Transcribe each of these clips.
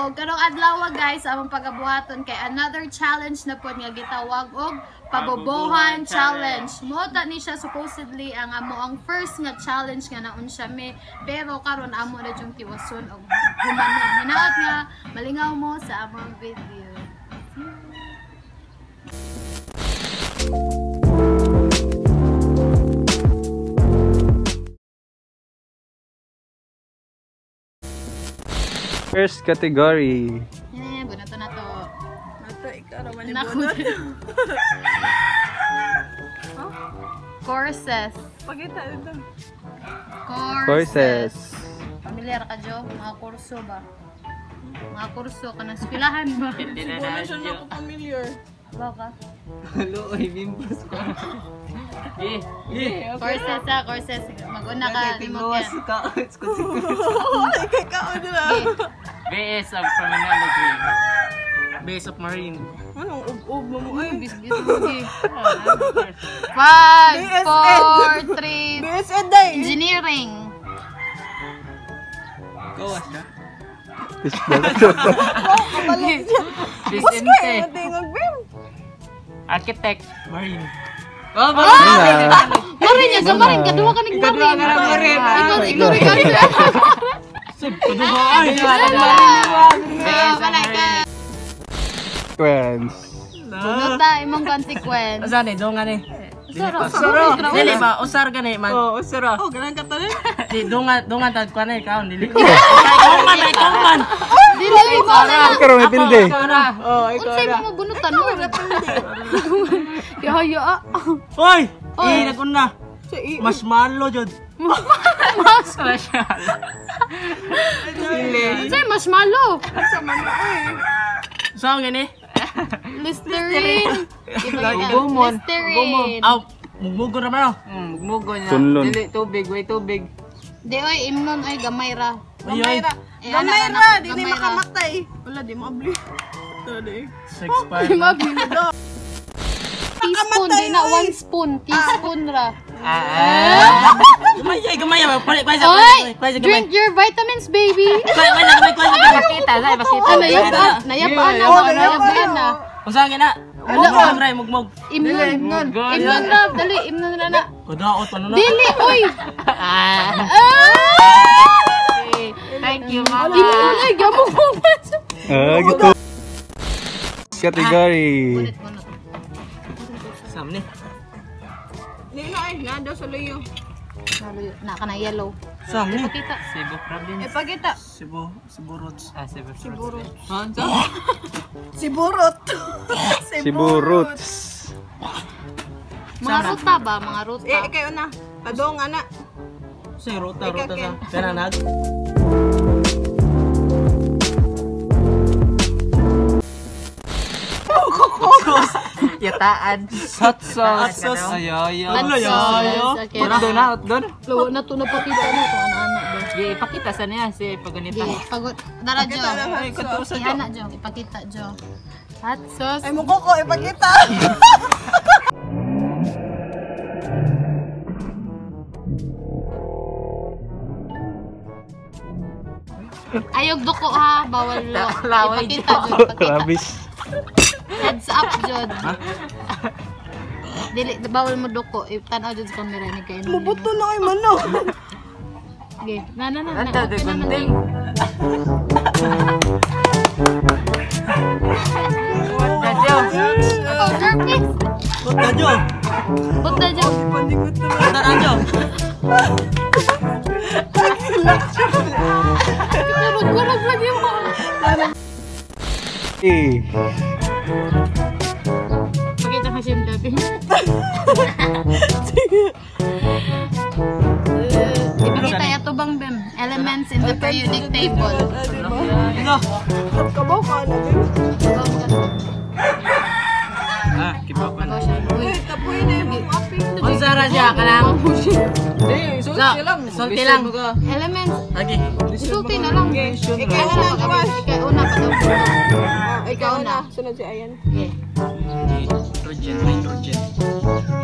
o karong adlaw guys, among pagabuhaton kay another challenge na pod nga gitawag og pabobohan challenge. Mo ta ni siya supposedly ang ang first nga challenge nga naun siya me, pero karon amo na jung tiwason og humanon. Hinaot nga malingaw mo sa among video. First category. Bunato na to. Nato, ikaw naman yung bunot. Courses. Pakita ito. Courses. Familiar ka, Jo? Mga kurso ba? Mga kurso ka na eskwelahan ba? Hindi na siya na ako familiar. Baka? Halo, ay bimbas ko. Courses ha, courses. Mag-una ka, di mo kaya. Ay, kakao nila. BS of Criminology. Base of Marine. Anong ub-ub mo mo eh? Bis-bis mo di. 5, 4, 3, BSN day! Engineering. Gawas ka? Kapalit siya. Vicente. Matingog, Bim. Architect. Marine. Oh, Marin niya, Marin. Kaduha ka ng Marin. Ikaw rin kasi. Kaduha ay. Balay ka. Consequence. Bunot na, imong consequence. Saan eh? Doon nga ni. Usaro. Dili ba? Usar ka ni man. Oo, usara. Oh, ganang ka tanin. Di, doon nga tag kwa na ikaw. Dili. Ikaw man. Dili mo na. Ikaw may pilde. Oo, ikaw Unsay na. mo bunutan mo? Yahayo ah. Hoy! Nagkun na. Mas Marshmallow, Jod. Marshmallow. Unsay marshmallow? sama na eh. Saan gani? Listerine. Gumon. Listerine. Aw, mugmugo na ba? Mugmugo niya. Tunlon. Dili, tubig, way tubig. Di oy, imnon ay gamay ra. Gamay ra. Eh, Gamay anak, ra. anak, Di gamay na ra. makamatay. Wala, di maabli. Ito na eh. 6'5". Teaspoon, di na 1 spoon. Teaspoon ra. Gamay. Palit pa Oy, drink your vitamins, baby. Bakita, say, bakita. Nayapaan na. Kung saan gina? Mugmog. Imnon ra, dali, imnon ra na. Kudaot pa na. Dili, oy. Thank you, mama. Imnon ay gamong mo. Gitu. Category. Bunot. Sam ni. Hindi na eh. Nga daw sa layo. Na ka na yellow. Sam ni. Pakita. Cebu province. Ipakita. Cebu Roots. Cebu Siguro. Hansa? Siburot. Siburut. Mga ruta ba? Mga ruta. Kayo na. Padong, anak. Si ruta Ikaw, sa Kananag. Yataan. Hot sauce. Ayo. Utdon na, utdon. Lawa na to na pakita ano kung anak-anak ba. Ipakita sa niya si paganita. Pagod. Dara Jo. Ay, katusa Jo. Iana Jo, ipakita Jo. Hot sauce. Ay, mukha ko. Ipakita. Ayog duko ha, bawal lo. Laway, Ipakita Jo. Jo, ipakita. Rabis. Heads up Jod. Dili bawal mo duko. Tanaw Jod sa camera ni kay. Mubuto na kayo man no. Okay. Na. Ito, di kunting. Radyo. Oh, jerkies. Radyo. Bukta Jo. Pandikot na. Radyo. Kurog lagi mo. Pakita ka siya dati. Ipakita ito bang Bem? Elements in the periodic table. Ino. Kabaw ka na, Bim. Kipapan. Uy, tapuin na yung mga api. Unsa ra siya kanang? Sulti lang. Sulti lang. Elements. Lagi. Isulti na lang. Ikaw na, Josh. Ikaw una pa daw. Ikaw na. Sunod si Ayan. Nitrogen.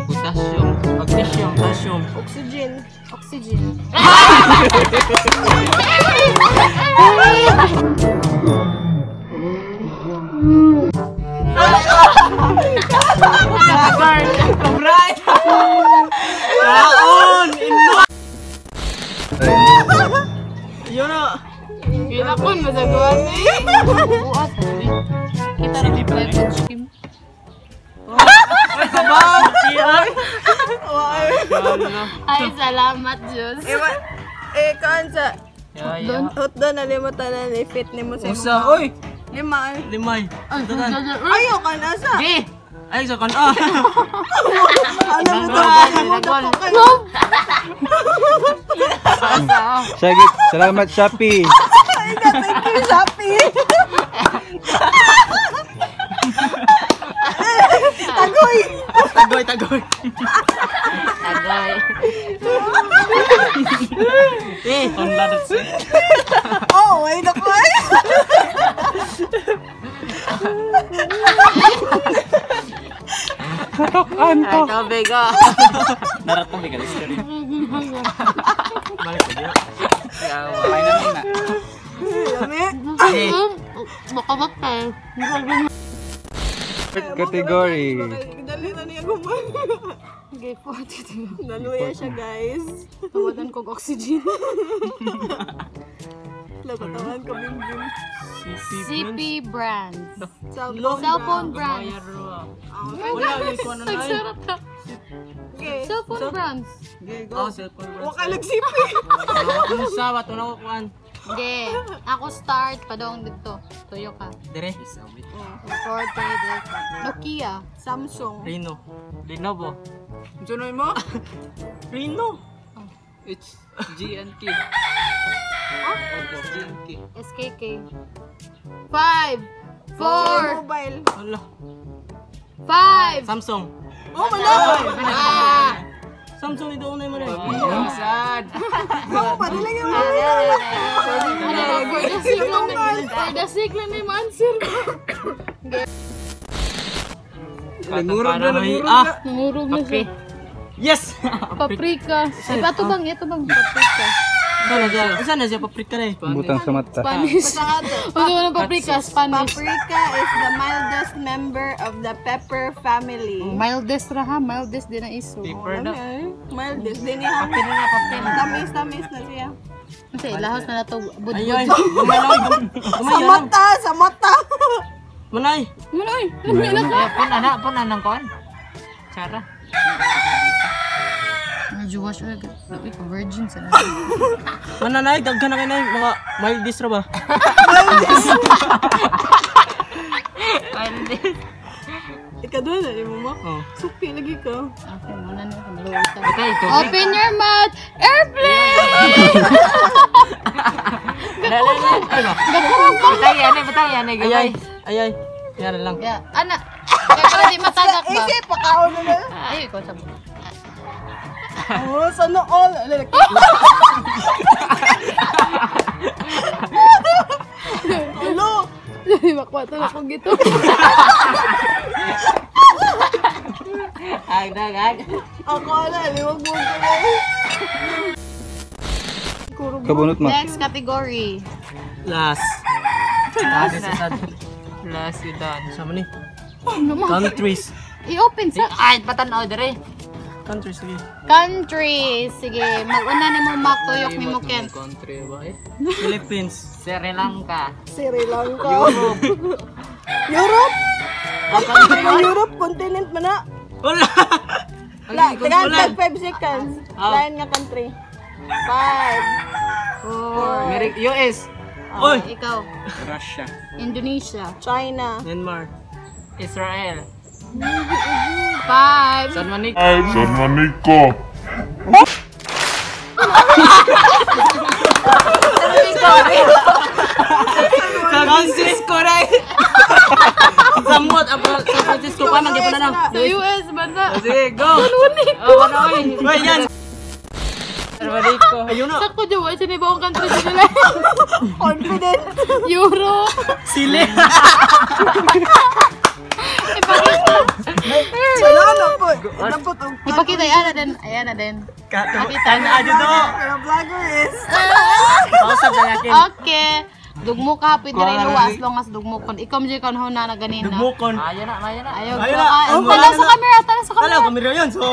Potassium. Magnesium. Calcium. Oxygen. Oxygen. Kung masagawan eh. Buat. Kita rin i-leverage him. Ay, sabaw! Ay, salamat, Diyos. Kansa. Yaya. Hotdog na limutan na i-fit ni mo sa Usa, oy! 5. Limay. Ayaw ka na sa. Di! Ay, sa kan. Ah! Ano mo to? Sagit. Salamat, Shopee. Thank you, Shopee. Tagoy. Tagoy, tagoy. Tagay. Eh, konladat siya. Oh, wait ako eh. Katokan to. Ikaw, Bego. Darat ko bigalis ka rin. Balik ko dito. Kain na muna. Yami. Eh, Baka tayo. Category. Dali na niya gumana. Okay, po. Naluya siya, guys. Tawadan kong oxygen. Lapatawan ko, Bimbim. CP Brands. Cellphone. Cellphone Brands. wala, may kuha na na eh. Nagsarap ka. Okay. Cellphone Brands. Oh, cellphone. Waka nagsipi. Ano sa bato na kukuhan? Okay. Ako start. Padong dito. Tuyo ka. Dire. Record tayo dito. Nokia. Samsung. Rino. Lenovo. Junoy mo? Rino. It's GNK. GNK. SKK. 5, 4, Mobile. Hala. 5. Samsung. Oh, malaway. Samsung ito unay mo rin. Sad. Oh, padala niya mo. For the sick lang may answer. Nangurog na, nangurog. Nangurog na siya. Yes! Paprika. Ay, ito bang paprika? Saan na siya? Paprika na eh. Butang sa mata. Spanish. Ano naman paprika? Spanish. Paprika is the mildest member of the pepper family. Mildest ra ha. Mildest din na iso. Paper na. Mildest din niya. Papel na papel. Tamis na siya. Kasi lahos na nato budbud. Ayun. Gumanay. Sa Gumanay. mata! Sa mata! Manay. Manoy. Lamila ka. Pun anang kon. Cara. Medyo wash oil. Uy, virgin sa Mananay. Daghan na kayo na mga mild dish ra ba? Ikaduha na rin mo mo. Oh. Supi lagi ka. Okay, muna na. Maluwag ka. Okay, ito. Open your mouth! Airplane! Batayan eh. Ayay. Ayay. Yan lang. Yeah. Ana. Kaya pala di matagak ba? Isip, pakaon na na. Ay, ikaw sabi. Oh, sana all. Hello. Makwata na kong gito. Agdag. Ako na, liwag mo ka na. Kabunot mo. Next category. Last. Last yun doon. Sama ni. Ano mo? Countries. I-open sa Ay, patanaw dire. Countries sige. country. Sige, mag-una ni mo makuyok ni mo Ken. Country ba eh? Philippines. Sri Lanka. Sri Lanka. Europe. Europe, continent man na. Wala. Tagaan wala. 5 seconds. Lain nga country. 5, 4, US. Oy. Ikaw. Russia. Indonesia. China. Myanmar. Israel. 5. San Manico. San Francisco rin. Samot. San Francisco pa. Nagyan pa na lang. Sa US ba na? Sige, go. Oh, ano eh? Wait, yan. San Manico. Ayun na. Sakto dyan, wala siya na ibang country sa nila. Confident. Euro. Sili. Ipakita. Wala na po. Dapat ang Ipakita, ayan na din. Ayan na din. Pakita na. Ayo do. pero vlogger is. Pausap na yakin. Okay. Dugmo ka, pwede rin luwa as long as dugmo kon. Ikaw mo dyan ka na ganina. Dugmukon. Ayan na. Ayaw Ayun ko. na. Tala sa camera, tala sa camera. Kala, kamera yun. So.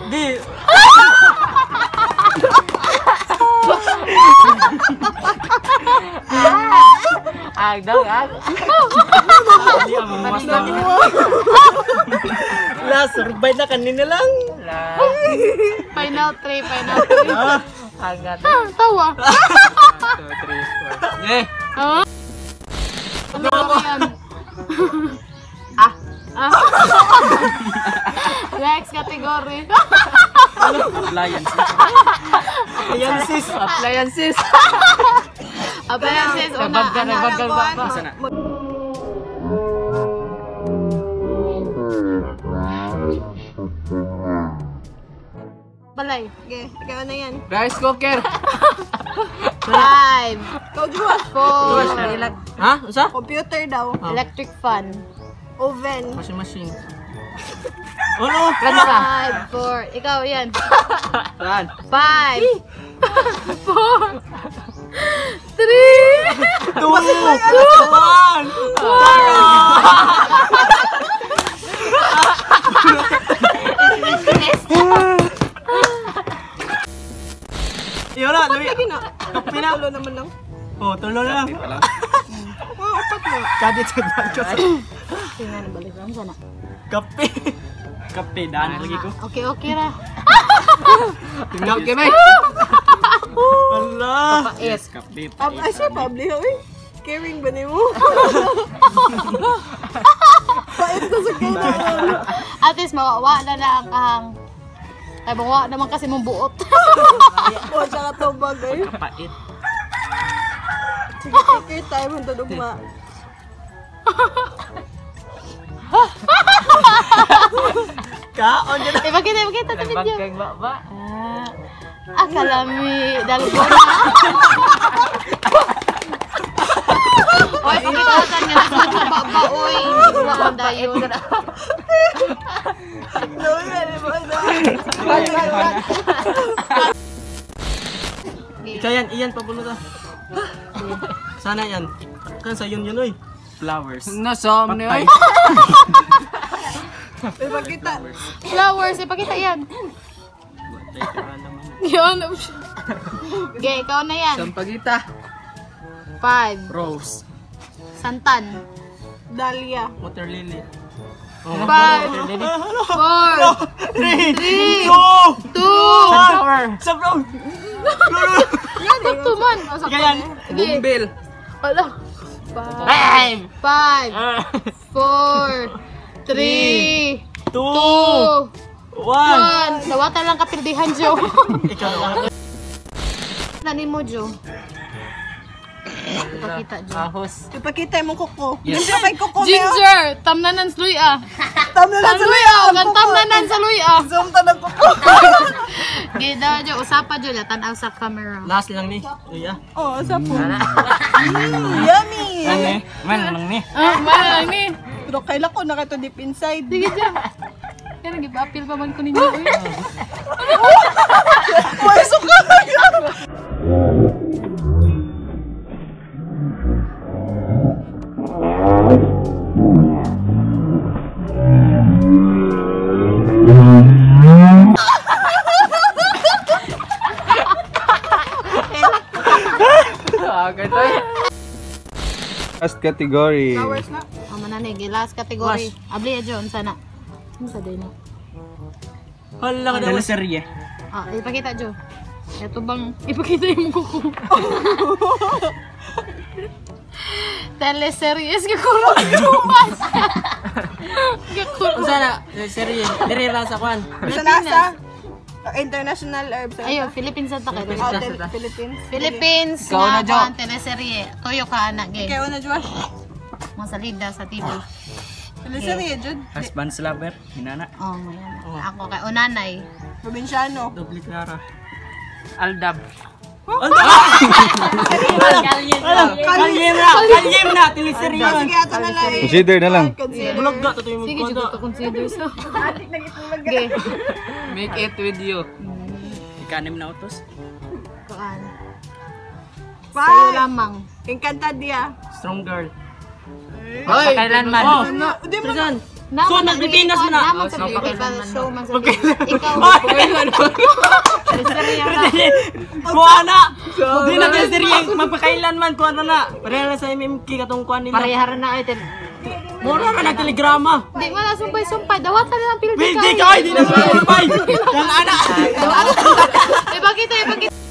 Di. Agdang, ag. Hindi ang mamas na. La, survive na kanina lang. Final 3, final 3. Agad. Tawa. 2, 3, 4. Eh, Ano ba yan? Next category. appliances. Appliances. Appliances. Appliances, una. Nabag ka, nabag ka ba? Masa na? Balay. Okay, ikaw na yan. Rice cooker. 5, Ikaw, Josh. 4, Ha? Usa? Computer daw. electric fan. Oven. Washing machine. Oh no! Plansa. 5, 4. Ikaw, yan. Saan? 5, 4, 3, One! Yun na, Louie. Lagi na. Pinalo naman lang. Oh, tulo na lang. Oh, apat na. Kadit sa bagyo. Tingnan, balik lang sana. Kape. Kape, daan lagi ko. Okay, okay ra. Tingnan kami. Hala. Yes. Kape. Ay, siya, Pabli, uy. Caring ba niyo? Pait ko sa kailangan. At least, mawawa na lang ang... Ay, mawawa naman kasi mong buot. O, tsaka tubag, eh. Kapait. Sige, take your time, ang tudugma. Kaon yun. Ipakita, ipakita sa video. Nagbagkang ba? Kalami. Dalgona. Oy, pagkitasan nga nasa sa baba, oy. Huwag ang dayon. Ikaw yan, iyan papulo ta. Sana yan. Kan sa yun yun, oy. Flowers. Nasom ni oy. Ipakita. Flowers, ipakita yan. Yun. Okay, ikaw na yan. Sampagita. 5. Rose. Santan. Dahlia. Water lily. 5, 4, 3, 2, Sunflower. Sunflower. Sakto man. O, sakto Yan. na. Sige. Bumbil. Wala. 5, 4, 3, 2, 2. 1. 1. Nawata lang kapildihan, Jo. Ikaw na. Nani mo, Jo? Ipakita, Jo. Ahos. Ipakita yung kuko. Yes. Ginger kay kuko. Ginger! Tamnanan sa luya. Tamnanan sa luya. Tamnanan sa luya. Zoom ta ng kuko. Gida, Jo. Usapa, Jo. Tanaw sa camera. Last lang ni. Iya. Oh, sa po. Yummy. Ano man lang ni. Malang ni. Pero kailan ko na kato deep inside. Sige, Jo. Kaya nag-appeal pa man ko ninyo. Uy. Uy, suka na yan. Agad oy. Last category. Flowers na. Oh, mananig. Last category. Abli, Jo. Sana. Ano sa din? Hala ka daw. Serye. Ah, ipakita, Jo. Ito bang ipakita yung kuko? Teleseries ka kurang dumas. Kakurang. Sana serye. Dire ra sa kwan. Sa nasa. International herbs. Ayo, Philippines sa takay. Philippines. Philippines Ikaw na, Jo. ang teleserye. Toyo ka anak, gay. Ikaw na, Josh. Masalida sa TV. Teleserye, Jud. Husband's lover. Hinana. Oh, mayan. Ako kay Unanay. Probinsyano. Doble Clara. Aldab. Kalyem na. Teleserye. Sige, ato na lang. Consider na lang. Bulog ga to yung Sige, magkwento. Jud, to consider so. Okay. Make it with you. Ikanim na utos. Kaan. Sa'yo Bye. lamang. Encantadilla. Strong girl. Hoy, kailanman. Oh, Di mo Trizan. So, nagpitinas mo na. Naman sa political show man sa ikaw. Kuha na! Di na serye, magpakailan man, kuha na. Pareha na sa MMK katong kuha nila. Pareha na item. Mura ka na telegrama. Di mo na sumpay-sumpay. Dawatan na ng pildi Hindi ka, hindi na sumpay. Yan, anak. Ibagita.